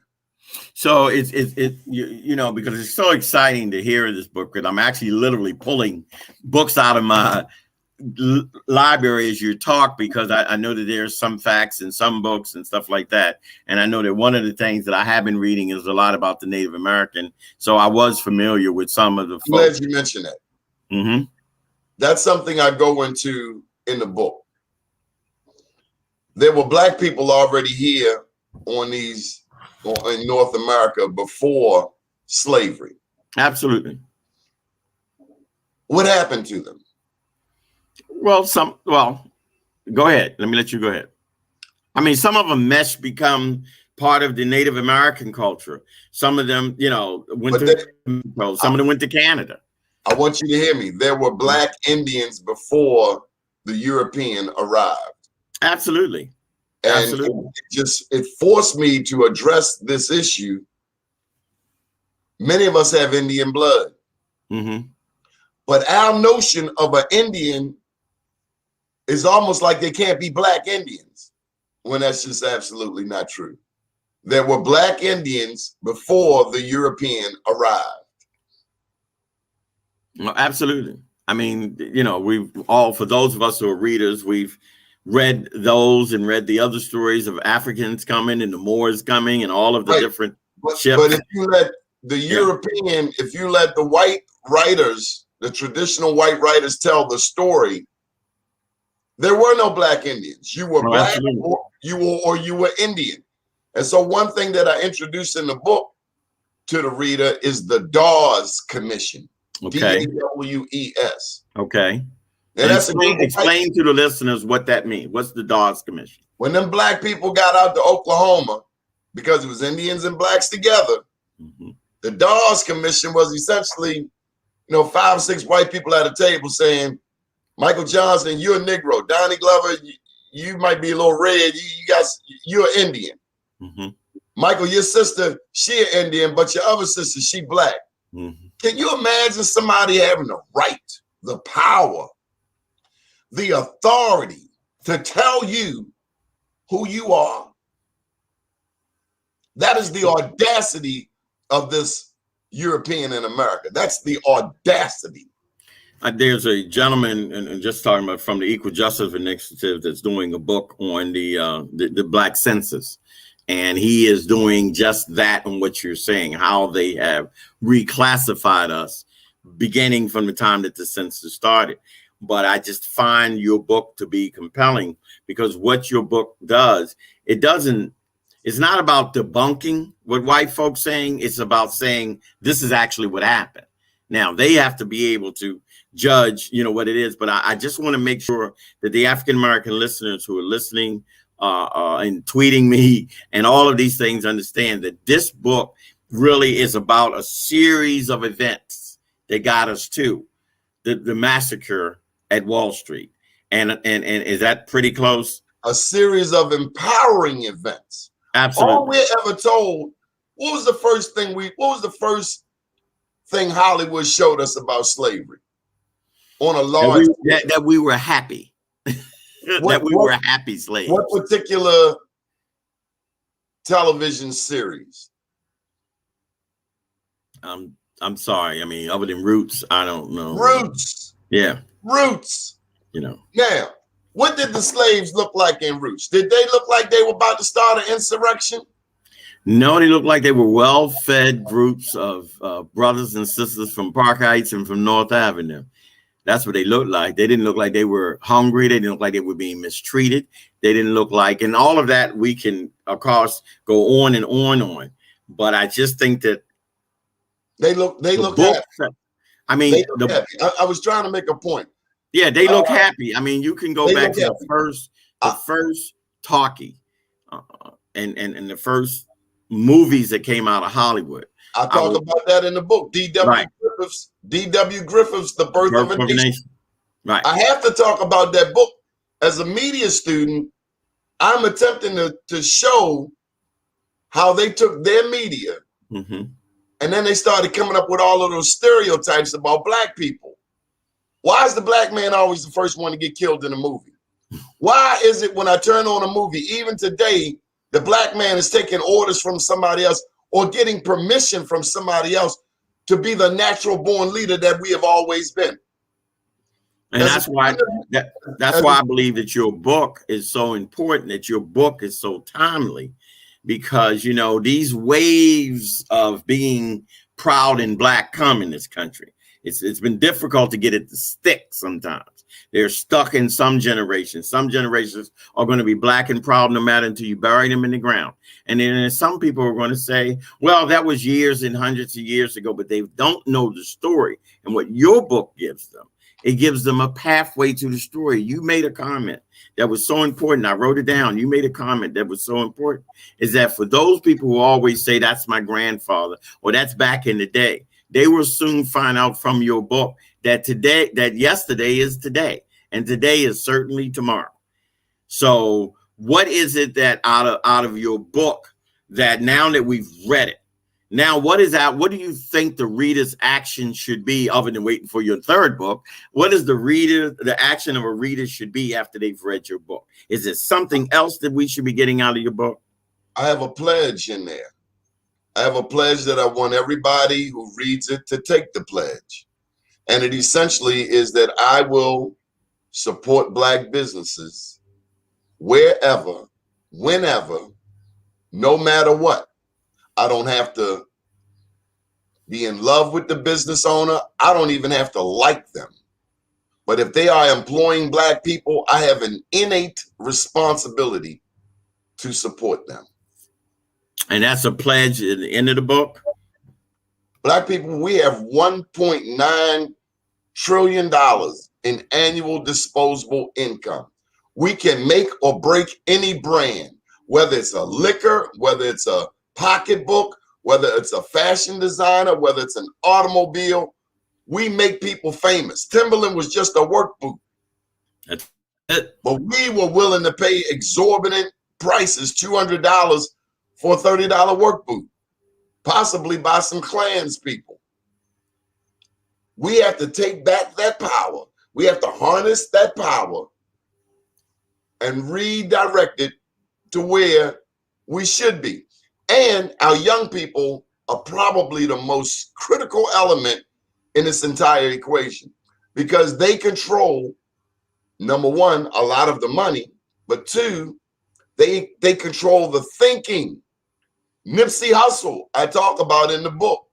[SPEAKER 3] So it's because it's so exciting to hear this book, because I'm actually literally pulling books out of my library as you talk, because I know that there's some facts in some books and stuff like that. And I know that one of the things that I have been reading is a lot about the Native American. So I was familiar with some of the folks.
[SPEAKER 1] I'm glad you mentioned that.
[SPEAKER 3] Mm-hmm.
[SPEAKER 1] That's something I go into in the book. there were black people already here in North America before slavery.
[SPEAKER 3] Absolutely.
[SPEAKER 1] What happened to them?
[SPEAKER 3] Well, go ahead. Let me let you go ahead. I mean, some of them become part of the Native American culture. Some of them, went to Mexico. Some of them went to Canada.
[SPEAKER 1] I want you to hear me. There were black Indians before the European arrived.
[SPEAKER 3] Absolutely.
[SPEAKER 1] And
[SPEAKER 3] Absolutely.
[SPEAKER 1] it forced me to address this issue. Many of us have Indian blood.
[SPEAKER 3] Mm-hmm.
[SPEAKER 1] But our notion of an Indian is almost like they can't be black Indians, when that's just absolutely not true. There were black Indians before the European arrived.
[SPEAKER 3] Well, absolutely. I mean, for those of us who are readers, we've read those and read the other stories of Africans coming and the Moors coming and all of the different ships.
[SPEAKER 1] But if you let the European, if you let the white writers, the traditional white writers tell the story, there were no black Indians. You were black or you were Indian. And so one thing that I introduced in the book to the reader is the Dawes Commission.
[SPEAKER 3] Okay.
[SPEAKER 1] DAWES.
[SPEAKER 3] Okay.
[SPEAKER 1] And
[SPEAKER 3] explain to the listeners what that means. What's the Dawes Commission?
[SPEAKER 1] When them black people got out to Oklahoma, because it was Indians and blacks together, the Dawes Commission was essentially, 5 or 6 white people at a table saying, Michael Johnson, you're a Negro. Doni Glover, you might be a little red. You're Indian. Michael, your sister, she an Indian, but your other sister, she black. Can you imagine somebody having the right, the power, the authority to tell you who you are? That is the audacity of this European in America. That's the audacity.
[SPEAKER 3] There's a gentleman, and just talking about from the Equal Justice Initiative, that's doing a book on the black census. And he is doing just that on what you're saying, how they have reclassified us beginning from the time that the census started. But I just find your book to be compelling because what your book does, it's not about debunking what white folks saying. It's about saying this is actually what happened. Now they have to be able to judge, what it is. But I just want to make sure that the African-American listeners who are listening and tweeting me and all of these things understand that this book really is about a series of events that got us to the massacre at Wall Street. And is that pretty close?
[SPEAKER 1] A series of empowering events.
[SPEAKER 3] Absolutely.
[SPEAKER 1] All we're ever told, what was the first thing Hollywood showed us about slavery? On a large
[SPEAKER 3] that we were happy. That we were happy slaves.
[SPEAKER 1] What particular television series?
[SPEAKER 3] I'm sorry. I mean, other than Roots, I don't know.
[SPEAKER 1] Roots.
[SPEAKER 3] Yeah.
[SPEAKER 1] Roots.
[SPEAKER 3] Now,
[SPEAKER 1] what did the slaves look like in Roots? Did they look like they were about to start an insurrection?
[SPEAKER 3] No, they looked like they were well-fed groups of brothers and sisters from Park Heights and from North Avenue. That's what they looked like. They didn't look like they were hungry. They didn't look like they were being mistreated. They didn't look like, and all of that we can, of course, go on and on. But I just think that
[SPEAKER 1] they look happy.
[SPEAKER 3] I mean,
[SPEAKER 1] I was trying to make a point.
[SPEAKER 3] Yeah, they look happy. I mean, you can go back to the first talkie and the first movies that came out of Hollywood.
[SPEAKER 1] I talk about that in the book, D.W. Griffith's The Birth of a Nation.
[SPEAKER 3] Right.
[SPEAKER 1] I have to talk about that book. As a media student, I'm attempting to show how they took their media and then they started coming up with all of those stereotypes about black people. Why is the black man always the first one to get killed in a movie? Why is it when I turn on a movie, even today, the black man is taking orders from somebody else or getting permission from somebody else to be the natural born leader that we have always been?
[SPEAKER 3] And that's why I believe that your book is so important, that your book is so timely, because, these waves of being proud and black come in this country. It's been difficult to get it to stick sometimes. They're stuck in some generations. Some generations are going to be black and proud no matter until you bury them in the ground. And then some people are going to say, well, that was years and hundreds of years ago, but they don't know the story. And what your book gives them, it gives them a pathway to the story. You made a comment that was so important. I wrote it down. You made a comment that was so important, is that for those people who always say that's my grandfather or that's back in the day, they will soon find out from your book that today, that yesterday is today, and today is certainly tomorrow. So what is it that out of your book that now that we've read it, now what do you think the reader's action should be other than waiting for your third book? What is the action of a reader should be after they've read your book? Is it something else that we should be getting out of your book?
[SPEAKER 1] I have a pledge in there. I have a pledge that I want everybody who reads it to take the pledge. And it essentially is that I will support Black businesses wherever, whenever, no matter what. I don't have to be in love with the business owner. I don't even have to like them. But if they are employing Black people, I have an innate responsibility to support them.
[SPEAKER 3] And that's a pledge at the end of the book?
[SPEAKER 1] Black people, we have $1.9 trillion in annual disposable income. We can make or break any brand, whether it's a liquor, whether it's a pocketbook, whether it's a fashion designer, whether it's an automobile. We make people famous. Timberland was just a work boot.
[SPEAKER 3] That's it.
[SPEAKER 1] But we were willing to pay exorbitant prices, $200 for a $30 work boot, possibly by some Klans people. We have to take back that power. We have to harness that power and redirect it to where we should be. And our young people are probably the most critical element in this entire equation because they control, number one, a lot of the money, but two, they control the thinking. Nipsey Hussle, I talk about in the book.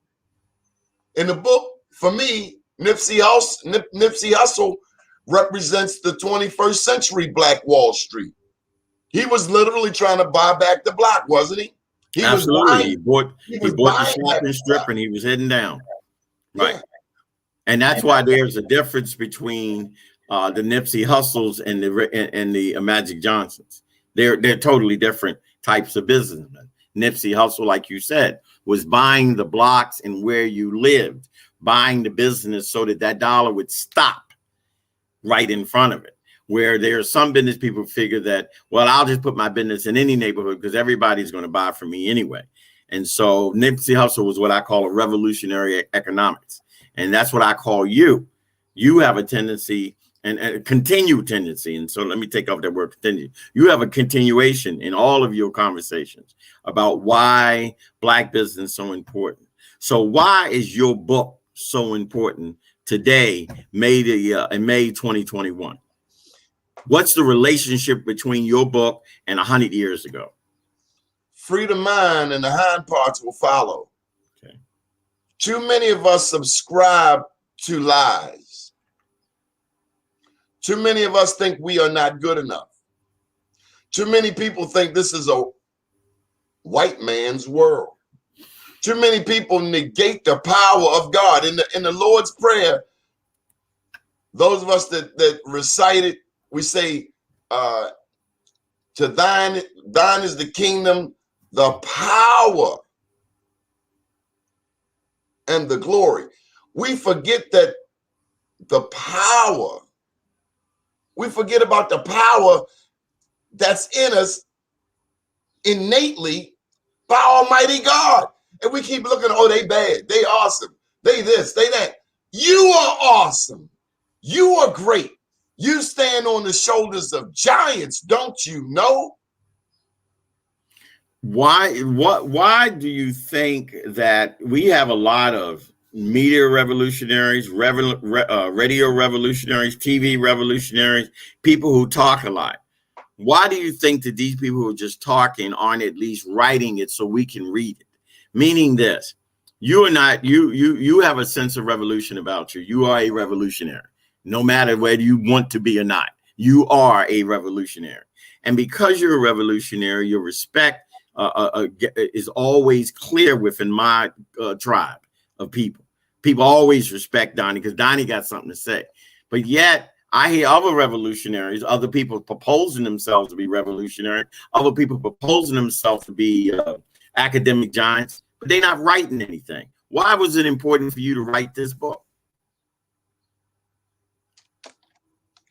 [SPEAKER 1] In the book, for me, Nipsey Hussle represents the 21st century Black Wall Street. He was literally trying to buy back the block, wasn't he?
[SPEAKER 3] Absolutely. He bought the shopping strip and he was heading down. Right. Yeah. And that's why there's a difference between the Nipsey Hussles and the Magic Johnsons. They're totally different types of businessmen. Nipsey Hussle, like you said, was buying the blocks and where you lived, buying the business so that dollar would stop right in front of it. Where there are some business people figure that, well, I'll just put my business in any neighborhood because everybody's going to buy from me anyway. And so Nipsey Hussle was what I call a revolutionary economics. And that's what I call you. You have a tendency and a continued tendency. And so let me take off that word continue. You have a continuation in all of your conversations about why Black business is so important. So why is your book so important today, May 2021? What's the relationship between your book and 100 years ago?
[SPEAKER 1] Free the mind and the hind parts will follow. Okay. Too many of us subscribe to lies. Too many of us think we are not good enough. Too many people think this is a white man's world. Too many people negate the power of God. In the Lord's Prayer, those of us that recite it, we say, to thine is the kingdom, the power, and the glory. We forget that the power, we forget about the power that's in us innately by Almighty God. And we keep looking, oh, they bad, they awesome, they this, they that. You are awesome. You are great. You stand on the shoulders of giants, don't you know?
[SPEAKER 3] Why do you think that we have a lot of media revolutionaries, radio revolutionaries, TV revolutionaries, people who talk a lot? Why do you think that these people who are just talking aren't at least writing it so we can read it? Meaning this, you are not, you have a sense of revolution about you. You are a revolutionary. no matter whether you want to be or not. You are a revolutionary. And because you're a revolutionary, your respect is always clear within my tribe of people. People always respect Doni because Doni got something to say. But yet I hear other revolutionaries, other people proposing themselves to be revolutionary, other people proposing themselves to be academic giants, but they're not writing anything. Why was it important for you to write this book?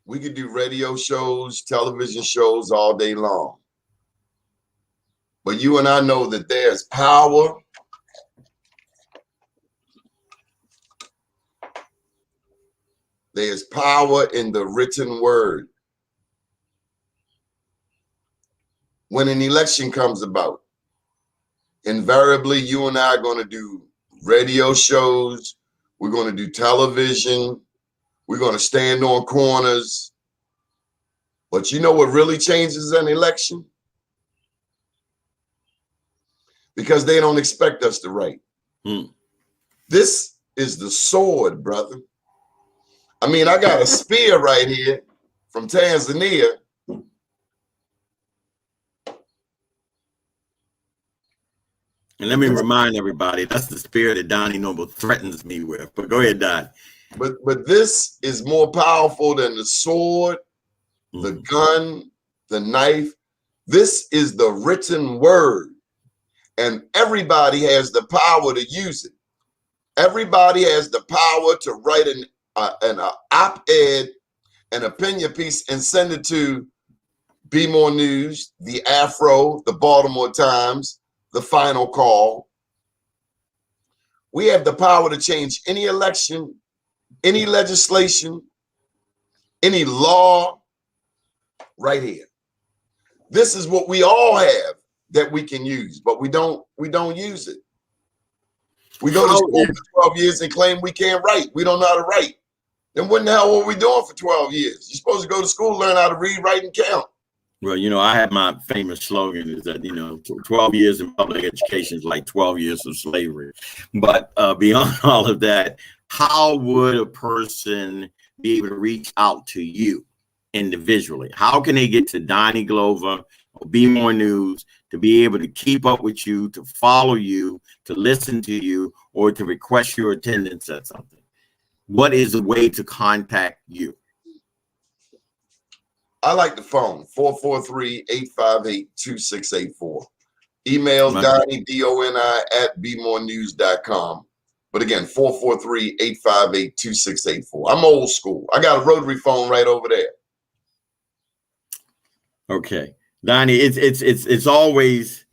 [SPEAKER 1] We could do radio shows, television shows all day long. But you and I know that there's power There's power in the written word. When an election comes about, invariably you and I are going to do radio shows. We're going to do television. We're going to stand on corners. But you know what really changes an election? Because they don't expect us to write. This is the sword, brother. I mean, I got a spear right here from Tanzania.
[SPEAKER 3] And let me remind everybody, that's the spear that Doni Noble threatens me with. But go ahead, Don.
[SPEAKER 1] But this is more powerful than the sword, the gun, the knife. This is the written word. And everybody has the power to use it. Everybody has the power to write an op-ed, an opinion piece, and send it to Be More News, the Afro, the Baltimore Times, the Final Call. We have the power to change any election, any legislation, any law right here. This is what we all have that we can use, but we don't use it. We go to school for 12 years and claim we can't write. We don't know how to write. Then what in the hell were we doing for 12 years? You're supposed to go to school, learn how to read, write, and count.
[SPEAKER 3] Well, you know, I have my famous slogan is that, you know, 12 years in public education is like 12 years of slavery. But beyond all of that, how would a person be able to reach out to you individually? How can they get to Doni Glover or Be More News to be able to keep up with you, to follow you, to listen to you, or to request your attendance at something? What is the way to contact you?
[SPEAKER 1] I like the phone, 443-858-2684. Email Doni, D-O-N-I, @bemorenews.com. But again, 443-858-2684. I'm old school. I got a rotary phone right over there.
[SPEAKER 3] Okay. Doni, it's always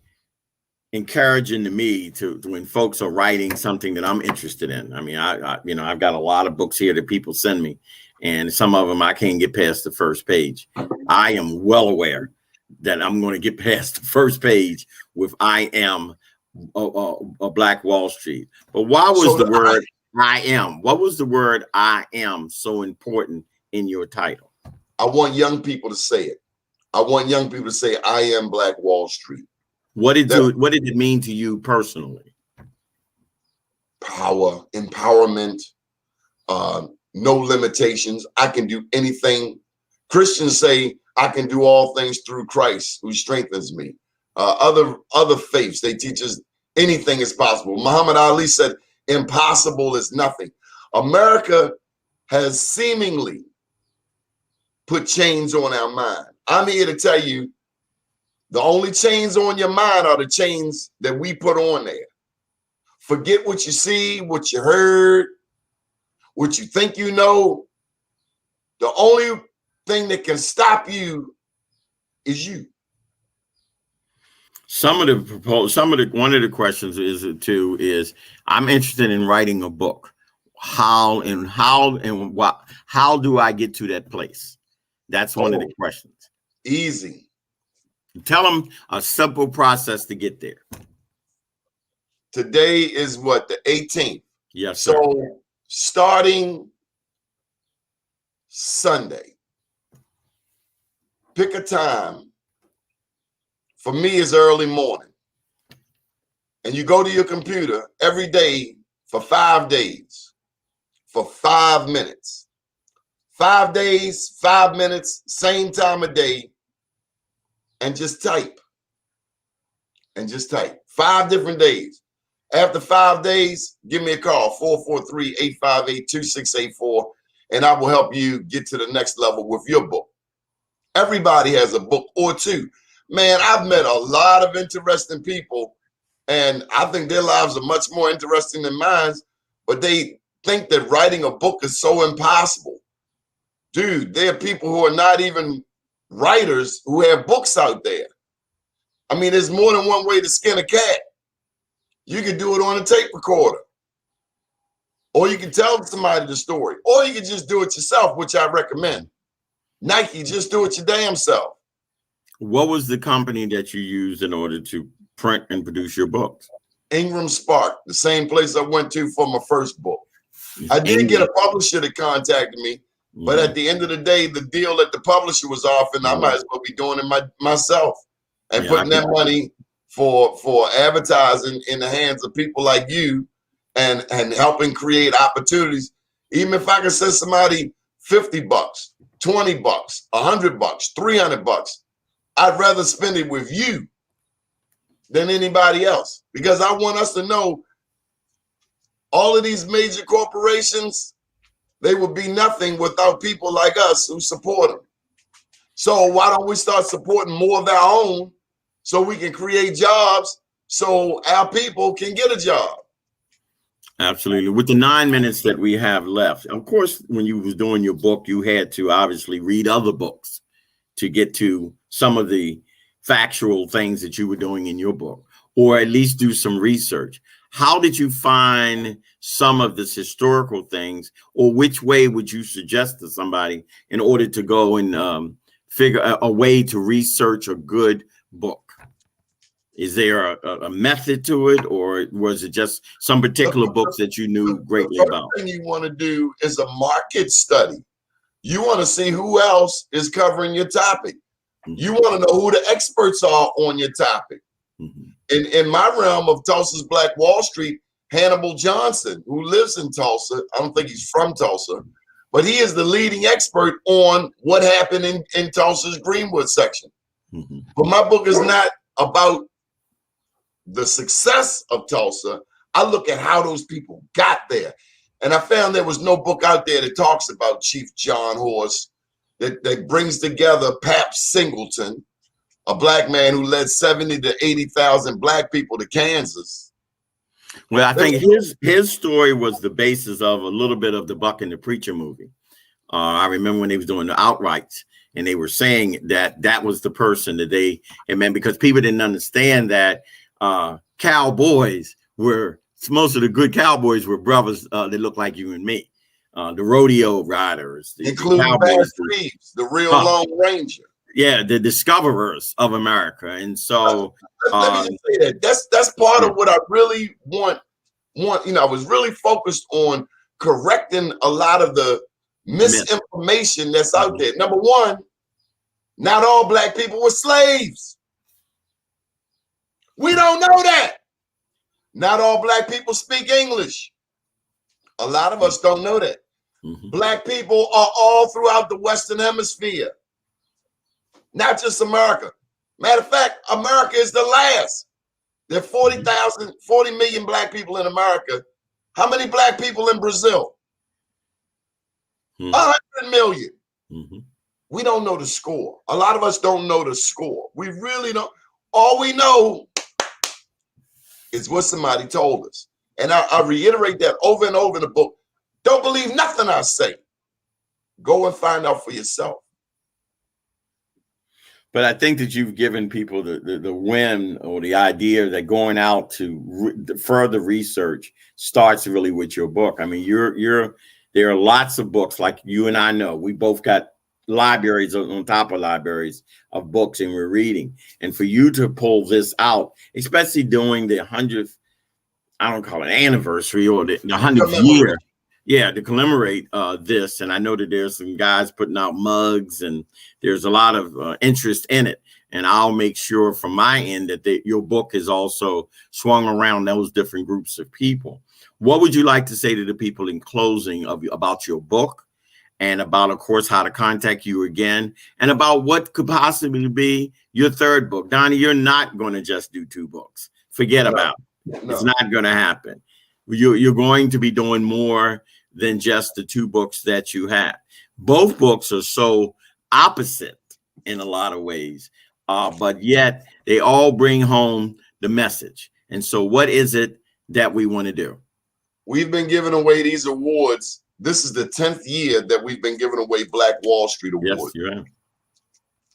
[SPEAKER 3] encouraging to me to when folks are writing something that I'm interested in. I mean, I you know, I've got a lot of books here that people send me, and some of them I can't get past the first page. I am well aware that I'm going to get past the first page with I am a Black Wall Street. But why was the word I am? What was the word I am so important in your title?
[SPEAKER 1] I want young people to say it. I want young people to say, I am Black Wall Street.
[SPEAKER 3] What did it mean to you personally?
[SPEAKER 1] Power, empowerment, no limitations. I can do anything. Christians say, I can do all things through Christ who strengthens me. Other faiths, they teach us anything is possible. Muhammad Ali said, impossible is nothing. America has seemingly put chains on our mind. I'm here to tell you, the only chains on your mind are the chains that we put on there. Forget what you see, what you heard, what you think you know. The only thing that can stop you is you.
[SPEAKER 3] One of the questions is I'm interested in writing a book. How do I get to that place? That's one of the questions.
[SPEAKER 1] Easy.
[SPEAKER 3] Tell them a simple process to get there.
[SPEAKER 1] Today is what, the 18th?
[SPEAKER 3] Yes, sir.
[SPEAKER 1] So starting Sunday, pick a time. For me, it's early morning. And you go to your computer every day for 5 days, for 5 minutes. 5 days, 5 minutes, same time of day, and just type. And just type. 5 different days. After 5 days, give me a call, 443-858-2684, and I will help you get to the next level with your book. Everybody has a book or two. Man, I've met a lot of interesting people, and I think their lives are much more interesting than mine, but they think that writing a book is so impossible. Dude, there are people who are not even writers who have books out there. I mean, there's more than one way to skin a cat. You can do it on a tape recorder, or you can tell somebody the story, or you can just do it yourself, which I recommend. Nike, just do it your damn self.
[SPEAKER 3] What was the company that you used in order to print and produce your books?
[SPEAKER 1] Ingram Spark, the same place I went to for my first book. I did get a publisher that contacted me, but at the end of the day, the deal that the publisher was offering, I might as well be doing it myself and putting that money for advertising in the hands of people like you and helping create opportunities. Even if I can send somebody $50, $20, $100, $300, I'd rather spend it with you than anybody else, because I want us to know all of these major corporations, they would be nothing without people like us who support them. So why don't we start supporting more of our own so we can create jobs so our people can get a job?
[SPEAKER 3] Absolutely. With the 9 minutes that we have left, of course, when you was doing your book, you had to obviously read other books to get to some of the factual things that you were doing in your book, or at least do some research. How did you find some of this historical things, or which way would you suggest to somebody in order to go and figure a way to research a good book? Is there a method to it, or was it just some particular books that you knew greatly about?
[SPEAKER 1] The first thing you want to do is a market study. You want to see who else is covering your topic. You want to know who the experts are on your topic. In my realm of Tulsa's Black Wall Street, Hannibal Johnson, who lives in Tulsa, I don't think he's from Tulsa, but he is the leading expert on what happened in Tulsa's Greenwood section. But my book is not about the success of Tulsa. I look at how those people got there. And I found there was no book out there that talks about Chief John Horse, that brings together Pap Singleton, a black man who led 70 to 80,000 black people to Kansas.
[SPEAKER 3] Well, I think his story was the basis of a little bit of the Buck and the Preacher movie. I remember when they was doing the outrights, and they were saying that was the person that they, and man, because people didn't understand that cowboys were, most of the good cowboys were brothers that looked like you and me. The rodeo riders,
[SPEAKER 1] including Bass Reeves, the real Lone Ranger.
[SPEAKER 3] Yeah, the discoverers of America. And so
[SPEAKER 1] let me just say that that's part of what I really want. You know, I was really focused on correcting a lot of the misinformation that's out there. Number one, not all black people were slaves. We don't know that. Not all black people speak English. A lot of us don't know that. Black people are all throughout the Western Hemisphere, not just America. Matter of fact, America is the last. There are 40 million black people in America. How many black people in Brazil? 100 million. We don't know the score. A lot of us don't know the score. We really don't. All we know is what somebody told us. And I reiterate that over and over in the book. Don't believe nothing I say. Go and find out for yourself.
[SPEAKER 3] But I think that you've given people the win, or the idea that going out to further research starts really with your book. I mean, there are lots of books, like you and I know. We both got libraries on top of libraries of books, and we're reading. And for you to pull this out, especially during the 100th, I don't call it anniversary, or the 100th year. Yeah, to commemorate this. And I know that there's some guys putting out mugs, and there's a lot of interest in it. And I'll make sure from my end that your book is also swung around those different groups of people. What would you like to say to the people in closing about your book and about, of course, how to contact you again, and about what could possibly be your third book. Donnie, you're not going to just do 2 books. Forget about it.
[SPEAKER 1] No.
[SPEAKER 3] It's not going to happen. You're going to be doing more than just the 2 books that you have. Both books are so opposite in a lot of ways, but yet they all bring home the message. And so what is it that we want to do?
[SPEAKER 1] We've been giving away these awards. This is the 10th year that we've been giving away Black Wall Street Awards.
[SPEAKER 3] Yes, you're right.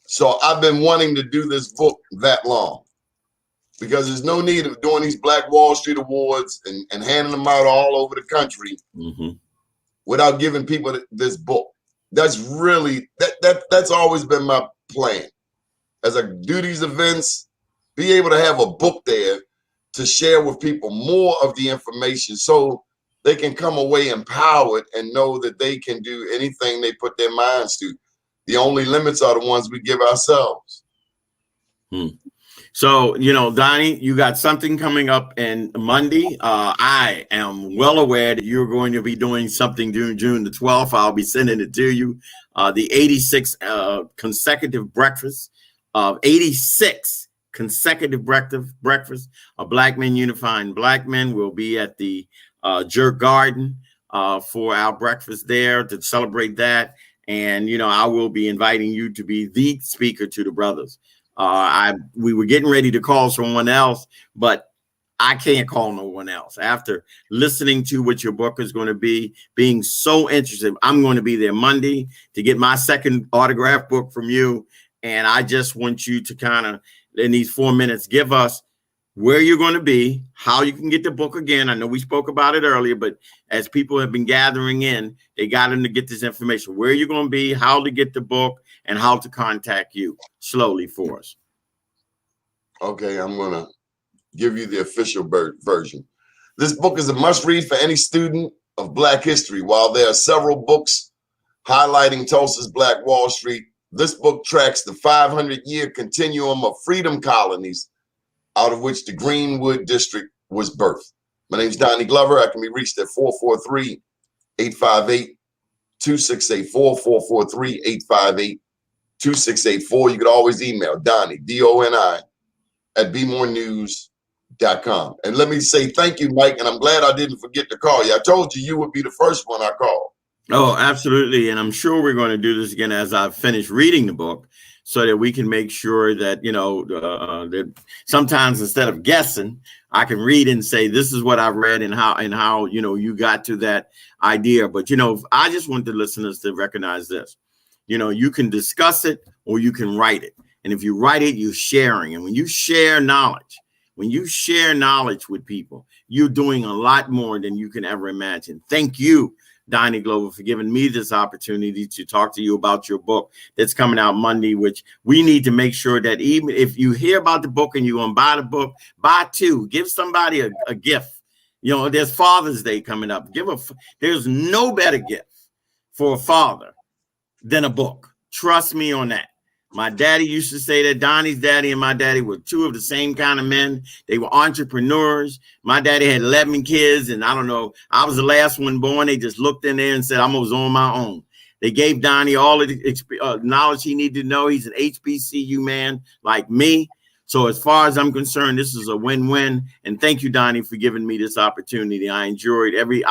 [SPEAKER 1] So I've been wanting to do this book that long, because there's no need of doing these Black Wall Street Awards and handing them out all over the country without giving people this book. That's really, that's always been my plan. As I do these events, be able to have a book there to share with people more of the information so they can come away empowered and know that they can do anything they put their minds to. The only limits are the ones we give ourselves.
[SPEAKER 3] So, you know, Donnie, you got something coming up in Monday. I am well aware that you're going to be doing something June the 12th. I'll be sending it to you. The 86th consecutive breakfast of 86 consecutive breakfast of Black Men Unifying Black Men will be at the Jerk Garden for our breakfast there to celebrate that. And, you know, I will be inviting you to be the speaker to the brothers. We were getting ready to call someone else, but I can't call no one else. After listening to what your book is going to be, being so interested, I'm going to be there Monday to get my second autograph book from you. And I just want you to kind of, in these 4 minutes, give us where you're going to be, how you can get the book again. I know we spoke about it earlier, but as people have been gathering in, they got them to get this information, where you're going to be, how to get the book, and how to contact you slowly for us.
[SPEAKER 1] Okay, I'm going to give you the official version. This book is a must read for any student of Black history. While there are several books highlighting Tulsa's Black Wall Street, this book tracks the 500-year continuum of freedom colonies out of which the Greenwood District was birthed. My name is Doni Glover. I can be reached at 443-858-2684, 443-858-2684. You could always email Doni, D-O-N-I, at bemorenews.com. And let me say thank you, Mike, and I'm glad I didn't forget to call you. I told you would be the first one I called.
[SPEAKER 3] Oh, absolutely. And I'm sure we're going to do this again as I finish reading the book, so that we can make sure that, you know, that sometimes instead of guessing, I can read and say, this is what I've read and how, you know, you got to that idea. But, you know, I just want the listeners to recognize this. You know, you can discuss it or you can write it. And if you write it, you're sharing. And when you share knowledge with people, you're doing a lot more than you can ever imagine. Thank you, Doni Glover, for giving me this opportunity to talk to you about your book that's coming out Monday, which we need to make sure that even if you hear about the book and you want to buy the book, buy 2, give somebody a gift. You know, there's Father's Day coming up. There's no better gift for a father than a book. Trust me on that. My daddy used to say that Donnie's daddy and my daddy were 2 of the same kind of men. They were entrepreneurs. My daddy had 11 kids, and I don't know, I was the last one born. They just looked in there and said, I was on my own. They gave Donnie all of the knowledge he needed to know. He's an HBCU man like me. So as far as I'm concerned, this is a win-win. And thank you, Donnie, for giving me this opportunity. I enjoyed every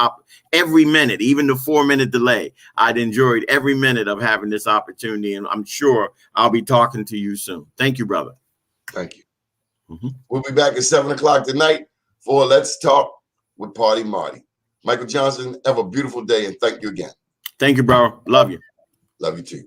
[SPEAKER 3] minute, even the 4-minute delay. I'd enjoyed every minute of having this opportunity, and I'm sure I'll be talking to you soon. Thank you, brother.
[SPEAKER 1] Thank you. We'll be back at 7 o'clock tonight for Let's Talk with Party Marty. Michael Johnson, have a beautiful day, and thank you again.
[SPEAKER 3] Thank you, bro. Love you.
[SPEAKER 1] Love you too.